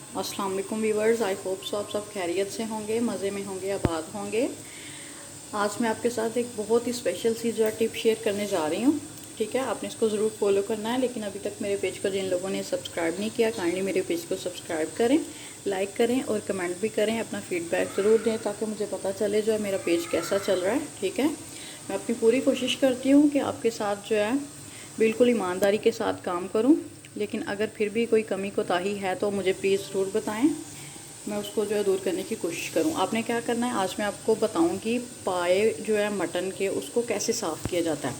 अस्सलाम वालेकुम viewers, I hope so आप सब खैरियत से होंगे, मज़े में होंगे, आबाद होंगे। आज मैं आपके साथ एक बहुत ही स्पेशल सी जो है टिप शेयर करने जा रही हूँ। ठीक है, आपने इसको ज़रूर फॉलो करना है। लेकिन अभी तक मेरे पेज को जिन लोगों ने सब्सक्राइब नहीं किया, काइंडली मेरे पेज को सब्सक्राइब करें, लाइक करें और कमेंट भी करें। अपना फीडबैक ज़रूर दें ताकि मुझे पता चले जो है मेरा पेज कैसा चल रहा है। ठीक है, मैं अपनी पूरी कोशिश करती हूँ कि आपके साथ जो है बिल्कुल ईमानदारी के साथ काम करूं। लेकिन अगर फिर भी कोई कमी कोताही है तो मुझे प्लीज़ ज़रूर बताएं, मैं उसको जो है दूर करने की कोशिश करूं। आपने क्या करना है, आज मैं आपको बताऊंगी पाए जो है मटन के उसको कैसे साफ़ किया जाता है।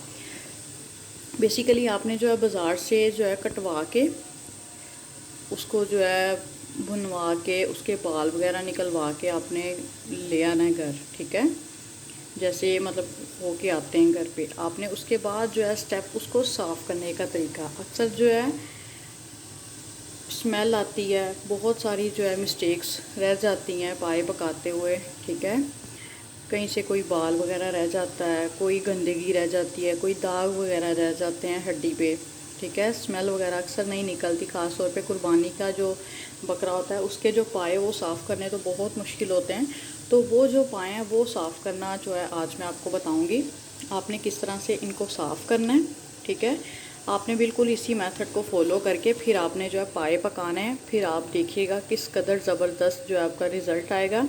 बेसिकली आपने जो है बाज़ार से जो है कटवा के उसको जो है भुनवा के उसके बाल वगैरह निकलवा के आपने ले आना है घर। ठीक है, जैसे मतलब हो के आते हैं घर पे, आपने उसके बाद जो है स्टेप उसको साफ़ करने का तरीका, अक्सर जो है स्मेल आती है, बहुत सारी जो है मिस्टेक्स रह जाती हैं पाए पकाते हुए। ठीक है, कहीं से कोई बाल वगैरह रह जाता है, कोई गंदगी रह जाती है, कोई दाग वगैरह रह जाते हैं हड्डी पे। ठीक है, स्मेल वगैरह अक्सर नहीं निकलती, ख़ास तौर पे कुर्बानी का जो बकरा होता है उसके जो पाए वो साफ़ करने तो बहुत मुश्किल होते हैं। तो वो जो पाए हैं वो साफ़ करना जो है आज मैं आपको बताऊंगी आपने किस तरह से इनको साफ़ करना है। ठीक है, आपने बिल्कुल इसी मेथड को फॉलो करके फिर आपने जो है पाए पकाने हैं। फिर आप देखिएगा किस कदर ज़बरदस्त जो है आपका रिज़ल्ट आएगा।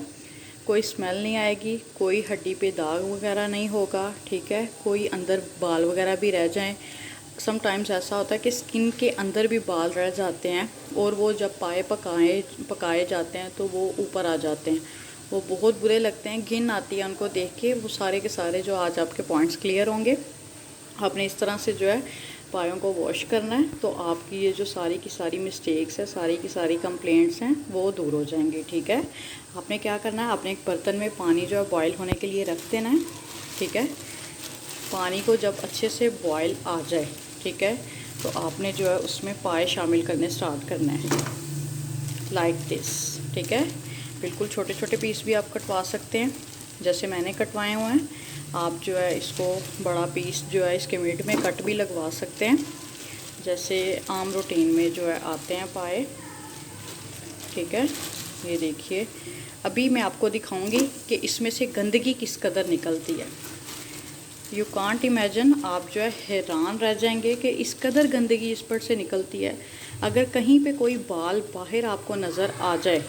कोई स्मेल नहीं आएगी, कोई हड्डी पे दाग वगैरह नहीं होगा। ठीक है, कोई अंदर बाल वगैरह भी रह जाएं, समटाइम्स ऐसा होता है कि स्किन के अंदर भी बाल रह जाते हैं और वो जब पाए पकाए जाते हैं तो वो ऊपर आ जाते हैं, वो बहुत बुरे लगते हैं, घिन आती है उनको देख के। वो सारे के सारे जो आज आपके पॉइंट्स क्लियर होंगे। आपने इस तरह से जो है पायों को वॉश करना है तो आपकी ये जो सारी की सारी मिस्टेक्स है, सारी की सारी कंप्लेंट्स हैं वो दूर हो जाएंगी। ठीक है, आपने क्या करना है, आपने एक बर्तन में पानी जो है बॉईल होने के लिए रख देना है। ठीक है, पानी को जब अच्छे से बॉईल आ जाए, ठीक है, तो आपने जो है उसमें पाए शामिल करने स्टार्ट करना है लाइक दिस। ठीक है, बिल्कुल छोटे छोटे पीस भी आप कटवा सकते हैं जैसे मैंने कटवाए हुए हैं। आप जो है इसको बड़ा पीस जो है इसके मीट में कट भी लगवा सकते हैं जैसे आम रूटीन में जो है आते हैं पाए। ठीक है, ये देखिए, अभी मैं आपको दिखाऊंगी कि इसमें से गंदगी किस कदर निकलती है। यू कांट इमेजिन, आप जो है हैरान रह जाएंगे कि इस कदर गंदगी इस पर से निकलती है। अगर कहीं पे कोई बाल बाहर आपको नज़र आ जाए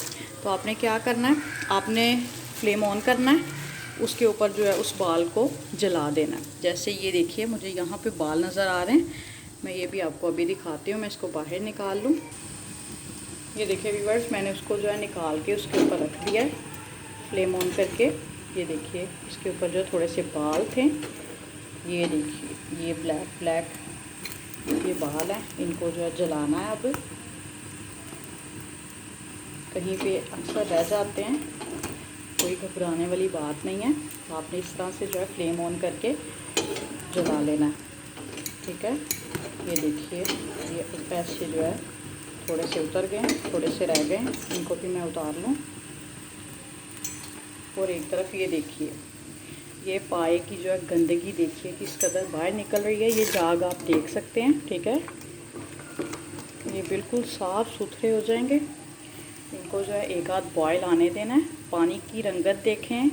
तो आपने क्या करना है, आपने फ्लेम ऑन करना है, उसके ऊपर जो है उस बाल को जला देना है। जैसे ये देखिए, मुझे यहाँ पे बाल नज़र आ रहे हैं, मैं ये भी आपको अभी दिखाती हूँ। मैं इसको बाहर निकाल लूँ। ये देखिए व्यूअर्स, मैंने उसको जो है निकाल के उसके ऊपर रख दिया है फ्लेम ऑन करके। ये देखिए, इसके ऊपर जो थोड़े से बाल थे, ये देखिए, ये ब्लैक ब्लैक ये बाल हैं, इनको जो है जलाना है। अब कहीं पे अक्सर रह जाते हैं, कोई घबराने वाली बात नहीं है। आपने इस तरह से जो है फ्लेम ऑन करके जला लेना है। ठीक है, ये देखिए, ये ऐसे जो है थोड़े से उतर गए, थोड़े से रह गए, इनको भी मैं उतार लूँ। और एक तरफ ये देखिए, ये पाए की जो है गंदगी देखिए किस कदर बाहर निकल रही है, ये दाग आप देख सकते हैं। ठीक है, ये बिल्कुल साफ़ सुथरे हो जाएंगे। इनको जो है एक आध बॉयल आने देना है, पानी की रंगत देखें,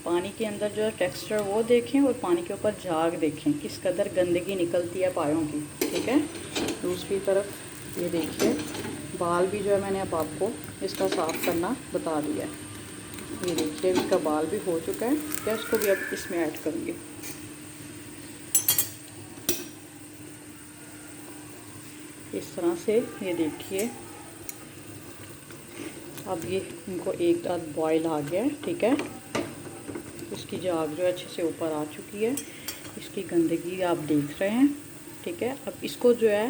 पानी के अंदर जो है टेक्सचर वो देखें और पानी के ऊपर झाग देखें किस कदर गंदगी निकलती है पायों की। ठीक है, दूसरी तरफ ये देखिए, बाल भी जो है मैंने अब आपको इसका साफ़ करना बता दिया है। ये देखिए, इसका बाल भी हो चुका है, क्या इसको भी अब इसमें ऐड करूँगी। इस तरह से ये देखिए, अब ये इनको एक आध बॉयल आ गया है। ठीक है, इसकी झाग जो अच्छे से ऊपर आ चुकी है, इसकी गंदगी आप देख रहे हैं। ठीक है, अब इसको जो है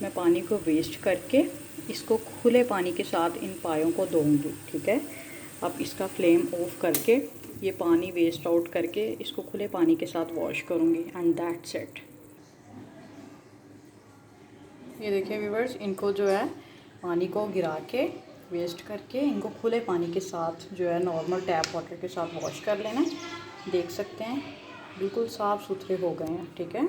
मैं पानी को वेस्ट करके इसको खुले पानी के साथ इन पायों को धोऊंगी। ठीक है, अब इसका फ्लेम ऑफ करके ये पानी वेस्ट आउट करके इसको खुले पानी के साथ वॉश करूँगी एंड दैट्स इट। ये देखिए व्यूअर्स, इनको जो है पानी को गिरा के वेस्ट करके इनको खुले पानी के साथ जो है नॉर्मल टैप वाटर के साथ वॉश कर लेना है। देख सकते हैं बिल्कुल साफ़ सुथरे हो गए हैं। ठीक है।